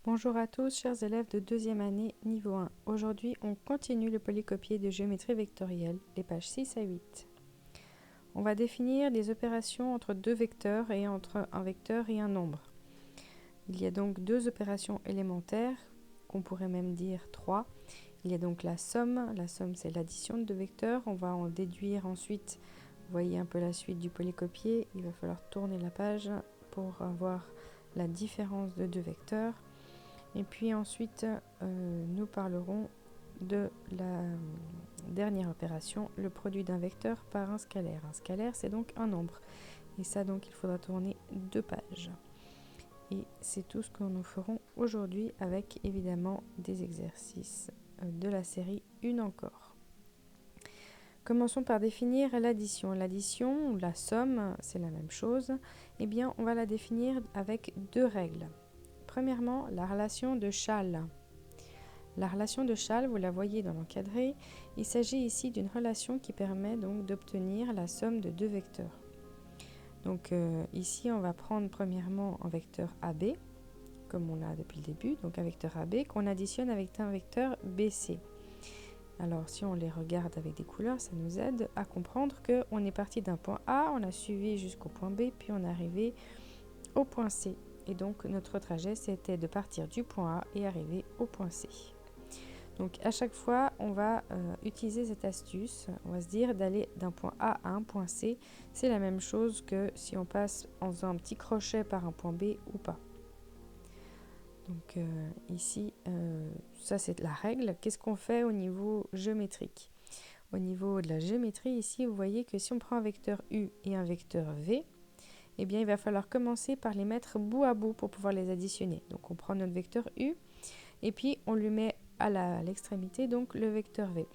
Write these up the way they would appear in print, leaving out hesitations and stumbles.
Bonjour à tous, chers élèves de deuxième année niveau 1. Aujourd'hui, on continue le polycopier de géométrie vectorielle, les pages 6 à 8. On va définir des opérations entre deux vecteurs et entre un vecteur et un nombre. Il y a donc deux opérations élémentaires, qu'on pourrait même dire trois. Il y a donc la somme c'est l'addition de deux vecteurs. On va en déduire ensuite, vous voyez un peu la suite du polycopier. Il va falloir tourner la page pour avoir la différence de deux vecteurs. Et puis ensuite, nous parlerons de la dernière opération, le produit d'un vecteur par un scalaire. Un scalaire, c'est donc un nombre. Et ça, donc, il faudra tourner deux pages. Et c'est tout ce que nous ferons aujourd'hui avec, évidemment, des exercices de la série Une encore. Commençons par définir l'addition. L'addition, ou la somme, c'est la même chose. Eh bien, on va la définir avec deux règles. Premièrement, la relation de Schall. La relation de Schall, vous la voyez dans l'encadré. Il s'agit ici d'une relation qui permet donc d'obtenir la somme de deux vecteurs. Donc ici, on va prendre premièrement un vecteur AB, comme on l'a depuis le début, donc un vecteur AB qu'on additionne avec un vecteur BC. Alors si on les regarde avec des couleurs, ça nous aide à comprendre qu'on est parti d'un point A, on a suivi jusqu'au point B, puis on est arrivé au point C. Et donc notre trajet, c'était de partir du point A et arriver au point C. Donc à chaque fois, on va utiliser cette astuce. On va se dire d'aller d'un point A à un point C. C'est la même chose que si on passe en faisant un petit crochet par un point B ou pas. Donc ici, ça c'est la règle. Qu'est-ce qu'on fait au niveau géométrique ? Au niveau de la géométrie, ici, vous voyez que si on prend un vecteur U et un vecteur V, eh bien, il va falloir commencer par les mettre bout à bout pour pouvoir les additionner. Donc, on prend notre vecteur U et puis on lui met à l'extrémité donc le vecteur V.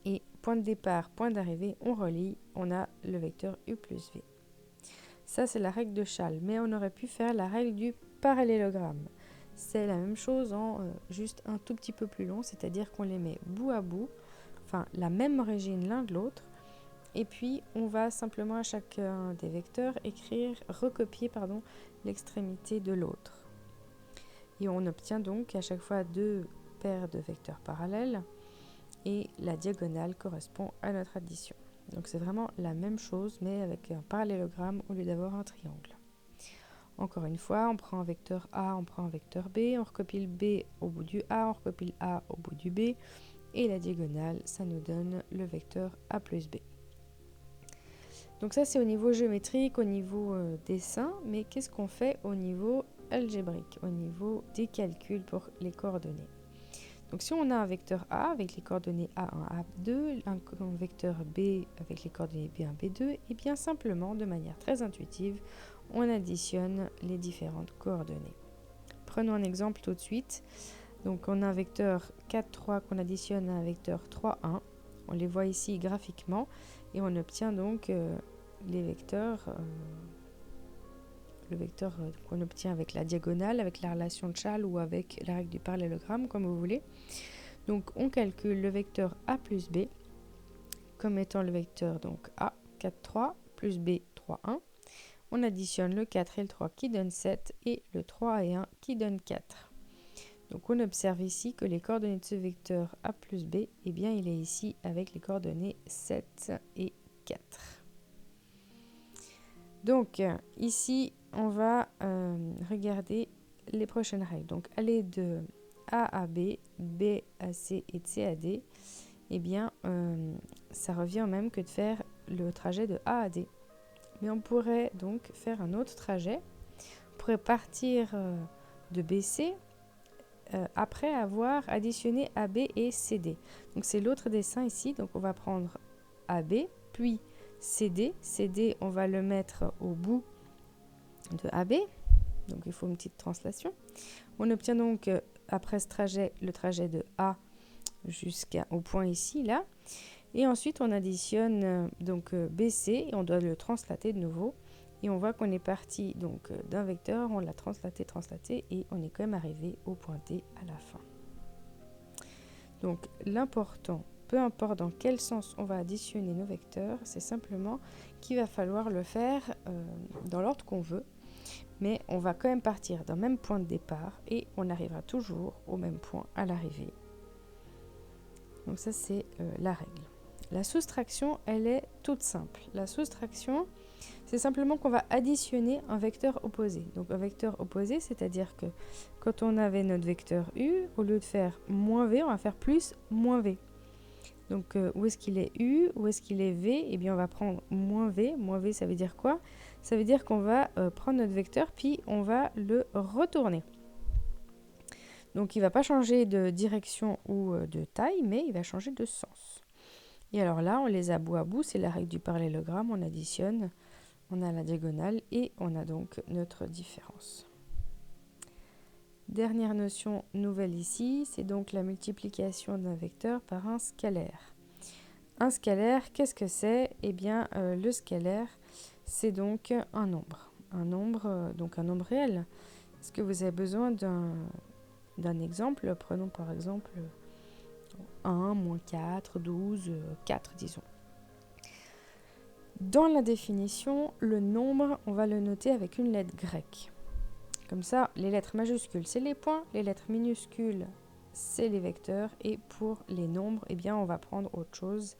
Et point de départ, point d'arrivée, on relie, on a le vecteur U plus V. Ça, c'est la règle de Schall, mais on aurait pu faire la règle du parallélogramme. C'est la même chose en juste un tout petit peu plus long, c'est-à-dire qu'on les met bout à bout, enfin la même origine l'un de l'autre, et puis on va simplement à chacun des vecteurs recopier l'extrémité de l'autre. Et on obtient donc à chaque fois deux paires de vecteurs parallèles et la diagonale correspond à notre addition. Donc c'est vraiment la même chose mais avec un parallélogramme au lieu d'avoir un triangle. Encore une fois, on prend un vecteur A, on prend un vecteur B, on recopie le B au bout du A, on recopie le A au bout du B et la diagonale, ça nous donne le vecteur A plus B. Donc ça c'est au niveau géométrique, au niveau dessin, mais qu'est-ce qu'on fait au niveau algébrique, au niveau des calculs pour les coordonnées. Donc si on a un vecteur A avec les coordonnées A1, A2, un vecteur B avec les coordonnées B1, B2, et bien simplement, de manière très intuitive, on additionne les différentes coordonnées. Prenons un exemple tout de suite. Donc on a un vecteur 4, 3 qu'on additionne à un vecteur 3, 1. On les voit ici graphiquement et on obtient donc les vecteurs, le vecteur qu'on obtient avec la diagonale, avec la relation de Schall ou avec la règle du parallélogramme, comme vous voulez. Donc on calcule le vecteur A plus B comme étant le vecteur donc A, 4, 3, plus B, 3, 1. On additionne le 4 et le 3 qui donne 7 et le 3 et 1 qui donne 4. Donc on observe ici que les coordonnées de ce vecteur A plus B, eh bien il est ici avec les coordonnées 7 et 4. Donc ici on va regarder les prochaines règles. Donc aller de A à B, B à C et de C à D, eh bien ça revient au même que de faire le trajet de A à D. Mais on pourrait donc faire un autre trajet. On pourrait partir de BC après avoir additionné AB et CD. Donc c'est l'autre dessin ici. Donc on va prendre AB, puis CD. CD, on va le mettre au bout de AB. Donc il faut une petite translation. On obtient donc après ce trajet, le trajet de A jusqu'au point ici, là. Et ensuite, on additionne donc BC et on doit le translater de nouveau. Et on voit qu'on est parti donc d'un vecteur, on l'a translaté et on est quand même arrivé au point D à la fin. Donc l'important, peu importe dans quel sens on va additionner nos vecteurs, c'est simplement qu'il va falloir le faire dans l'ordre qu'on veut. Mais on va quand même partir d'un même point de départ et on arrivera toujours au même point à l'arrivée. Donc ça, c'est la règle. La soustraction, elle est toute simple. La soustraction, c'est simplement qu'on va additionner un vecteur opposé. Donc un vecteur opposé, c'est-à-dire que quand on avait notre vecteur u, au lieu de faire moins v, on va faire plus moins v. Donc où est-ce qu'il est u, où est-ce qu'il est v? Eh bien on va prendre moins v. Moins v, ça veut dire quoi? Ça veut dire qu'on va prendre notre vecteur, puis on va le retourner. Donc il ne va pas changer de direction ou de taille, mais il va changer de sens. Et alors là, on les a bout à bout, c'est la règle du parallélogramme, on additionne, on a la diagonale et on a donc notre différence. Dernière notion nouvelle ici, c'est donc la multiplication d'un vecteur par un scalaire. Un scalaire, qu'est-ce que c'est? Eh bien, le scalaire, c'est donc un nombre. Donc un nombre réel. Est-ce que vous avez besoin d'un exemple? Prenons par exemple 1, moins 4, 12, 4 disons. Dans la définition, le nombre, on va le noter avec une lettre grecque. Comme ça, les lettres majuscules, c'est les points, les lettres minuscules, c'est les vecteurs, et pour les nombres, eh bien, on va prendre autre chose.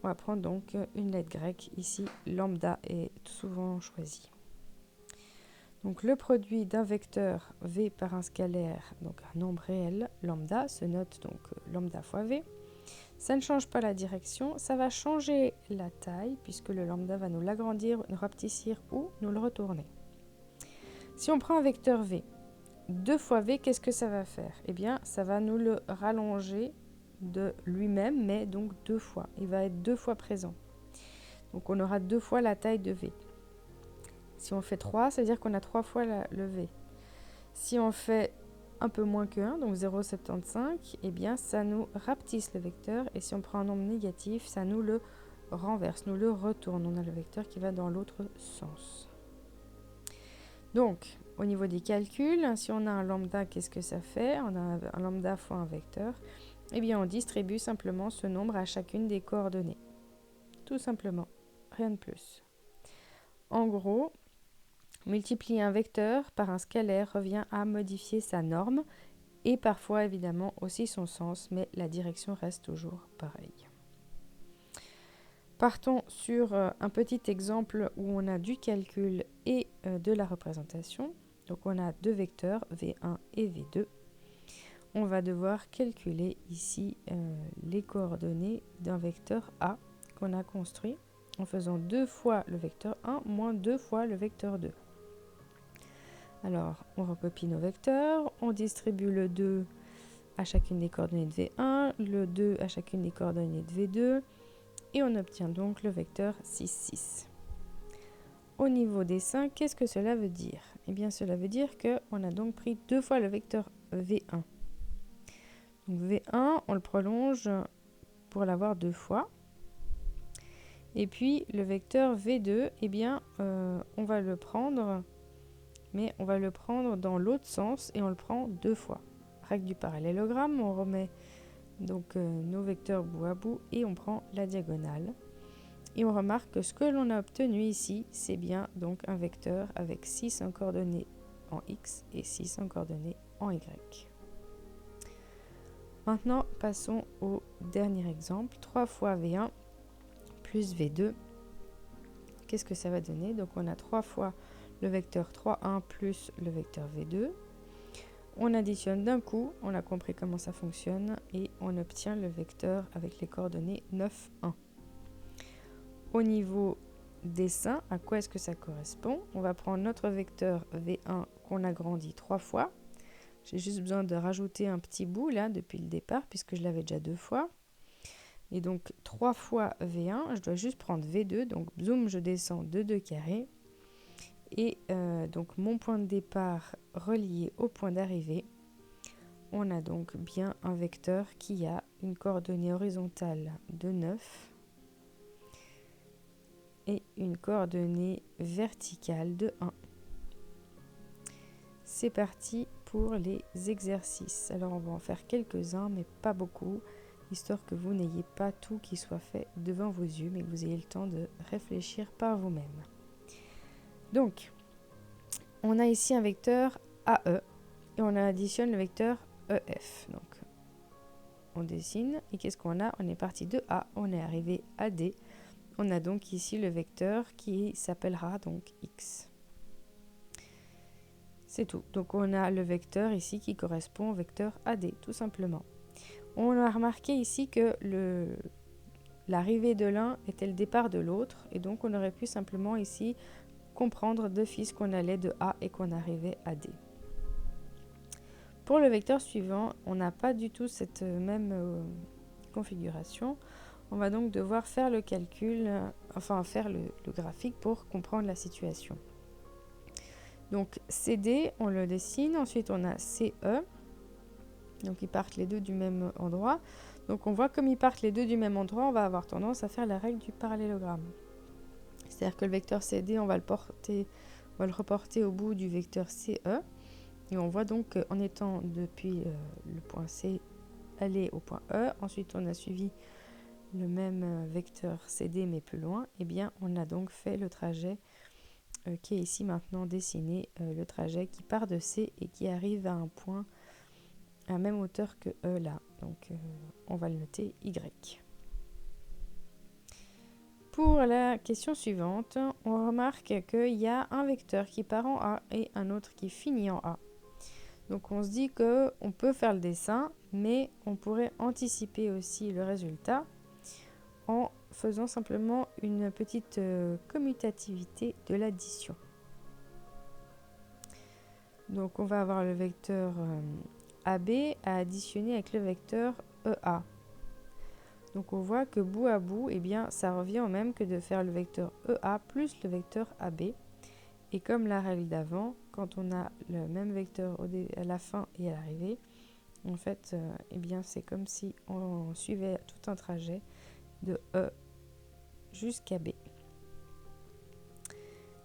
On va prendre donc une lettre grecque. Ici, lambda est souvent choisi. Donc le produit d'un vecteur v par un scalaire, donc un nombre réel, lambda, se note donc lambda fois v. Ça ne change pas la direction, ça va changer la taille, puisque le lambda va nous l'agrandir, nous rapetissir ou nous le retourner. Si on prend un vecteur v, 2 fois v, qu'est-ce que ça va faire? Eh bien, ça va nous le rallonger de lui-même, mais donc 2 fois. Il va être 2 fois présent. Donc on aura 2 fois la taille de v. Si on fait 3, ça veut dire qu'on a 3 fois le v. Si on fait un peu moins que 1, donc 0,75, eh bien ça nous rapetisse le vecteur. Et si on prend un nombre négatif, ça nous le renverse, nous le retourne. On a le vecteur qui va dans l'autre sens. Donc, au niveau des calculs, si on a un lambda, qu'est-ce que ça fait? On a un lambda fois un vecteur. Eh bien, on distribue simplement ce nombre à chacune des coordonnées. Tout simplement, rien de plus. En gros, multiplier un vecteur par un scalaire revient à modifier sa norme et parfois évidemment aussi son sens, mais la direction reste toujours pareille. Partons sur un petit exemple où on a du calcul et de la représentation. Donc on a deux vecteurs, V1 et V2. On va devoir calculer ici les coordonnées d'un vecteur A qu'on a construit en faisant 2 fois le vecteur 1 moins 2 fois le vecteur 2. Alors, on recopie nos vecteurs, on distribue le 2 à chacune des coordonnées de V1, le 2 à chacune des coordonnées de V2, et on obtient donc le vecteur 6, 6. Au niveau des 5, qu'est-ce que cela veut dire? Eh bien, cela veut dire qu'on a donc pris 2 fois le vecteur V1. Donc V1, on le prolonge pour l'avoir 2 fois. Et puis, le vecteur V2, eh bien, on va le prendre, mais on va le prendre dans l'autre sens et on le prend 2 fois. Règle du parallélogramme, on remet donc nos vecteurs bout à bout et on prend la diagonale. Et on remarque que ce que l'on a obtenu ici, c'est bien donc un vecteur avec 6 en coordonnées en x et 6 en coordonnées en y. Maintenant, passons au dernier exemple. 3 fois V1 plus V2. Qu'est-ce que ça va donner? Donc on a 3 fois le vecteur 3, 1 plus le vecteur V2. On additionne d'un coup, on a compris comment ça fonctionne, et on obtient le vecteur avec les coordonnées 9, 1. Au niveau dessin, à quoi est-ce que ça correspond? On va prendre notre vecteur V1 qu'on agrandit 3 fois. J'ai juste besoin de rajouter un petit bout là depuis le départ puisque je l'avais déjà 2 fois. Et donc 3 fois V1, je dois juste prendre V2, donc zoom, je descends de 2 carrés. Et donc mon point de départ relié au point d'arrivée, on a donc bien un vecteur qui a une coordonnée horizontale de 9 et une coordonnée verticale de 1. C'est parti pour les exercices. Alors on va en faire quelques-uns, mais pas beaucoup, histoire que vous n'ayez pas tout qui soit fait devant vos yeux, mais que vous ayez le temps de réfléchir par vous-même. Donc, on a ici un vecteur AE et on additionne le vecteur EF. Donc, on dessine et qu'est-ce qu'on a? On est parti de A, on est arrivé à D. On a donc ici le vecteur qui s'appellera donc X. C'est tout. Donc, on a le vecteur ici qui correspond au vecteur AD, tout simplement. On a remarqué ici que l'arrivée de l'un était le départ de l'autre et donc on aurait pu simplement ici comprendre d'office qu'on allait de A et qu'on arrivait à D. Pour le vecteur suivant, on n'a pas du tout cette même configuration. On va donc devoir faire le calcul, enfin faire le graphique pour comprendre la situation. Donc CD, on le dessine, ensuite on a CE, donc ils partent les deux du même endroit. Donc on voit comme ils partent les deux du même endroit, on va avoir tendance à faire la règle du parallélogramme. C'est-à-dire que le vecteur CD, on va le reporter au bout du vecteur CE. Et on voit donc en étant depuis le point C aller au point E, ensuite on a suivi le même vecteur CD mais plus loin, et bien on a donc fait le trajet qui est ici maintenant dessiné, le trajet qui part de C et qui arrive à un point à la même hauteur que E là. Donc on va le noter Y. Pour la question suivante, on remarque qu'il y a un vecteur qui part en A et un autre qui finit en A. Donc on se dit qu'on peut faire le dessin, mais on pourrait anticiper aussi le résultat en faisant simplement une petite commutativité de l'addition. Donc on va avoir le vecteur AB à additionner avec le vecteur EA. Donc on voit que bout à bout, eh bien, ça revient au même que de faire le vecteur EA plus le vecteur AB. Et comme la règle d'avant, quand on a le même vecteur à la fin et à l'arrivée, en fait, eh bien, c'est comme si on suivait tout un trajet de E jusqu'à B.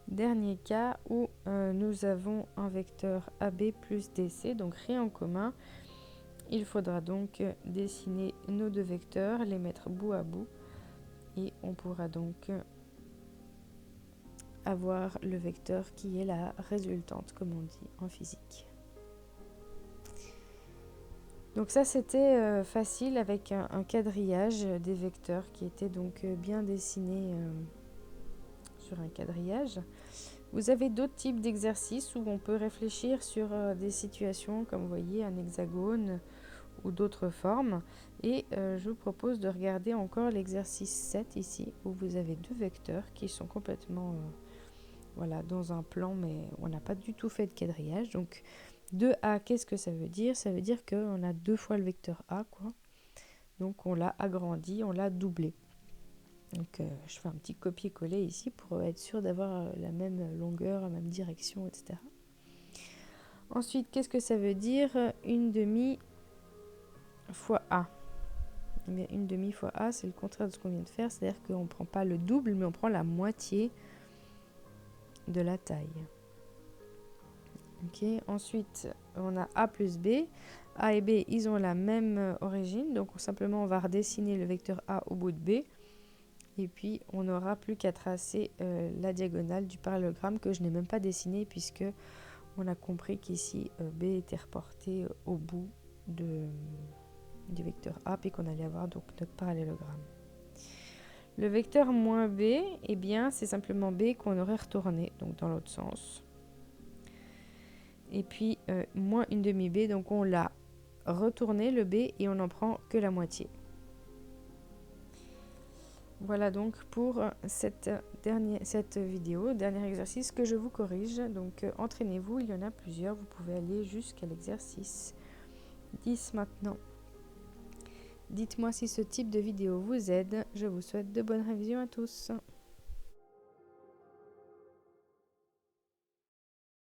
Dernier cas où nous avons un vecteur AB plus DC, donc rien en commun. Il faudra donc dessiner nos deux vecteurs, les mettre bout à bout et on pourra donc avoir le vecteur qui est la résultante, comme on dit en physique. Donc ça c'était facile avec un quadrillage des vecteurs qui était donc bien dessiné sur un quadrillage. Vous avez d'autres types d'exercices où on peut réfléchir sur des situations comme vous voyez un hexagone ou d'autres formes. Et je vous propose de regarder encore l'exercice 7 ici où vous avez deux vecteurs qui sont complètement voilà, dans un plan mais on n'a pas du tout fait de quadrillage. Donc 2A, qu'est-ce que ça veut dire? Ça veut dire qu'on a deux fois le vecteur A, quoi. Donc on l'a agrandi, on l'a doublé. Donc je fais un petit copier-coller ici pour être sûr d'avoir la même longueur, la même direction, etc. Ensuite, qu'est-ce que ça veut dire? Une demi fois A. Eh bien, une demi fois A, c'est le contraire de ce qu'on vient de faire. C'est-à-dire qu'on ne prend pas le double, mais on prend la moitié de la taille. Ok. Ensuite, on a A plus B. A et B, ils ont la même origine. Donc, simplement, on va redessiner le vecteur A au bout de B. Et puis, on n'aura plus qu'à tracer la diagonale du parallélogramme que je n'ai même pas dessiné puisque on a compris qu'ici, B était reporté au bout du vecteur A puis qu'on allait avoir donc notre parallélogramme. Le vecteur moins B, eh bien, c'est simplement B qu'on aurait retourné, donc dans l'autre sens. Et puis, moins une demi B, donc on l'a retourné le B et on n'en prend que la moitié. Voilà donc pour cette vidéo, dernier exercice que je vous corrige. Donc entraînez-vous, il y en a plusieurs, vous pouvez aller jusqu'à l'exercice 10 maintenant. Dites-moi si ce type de vidéo vous aide, je vous souhaite de bonnes révisions à tous.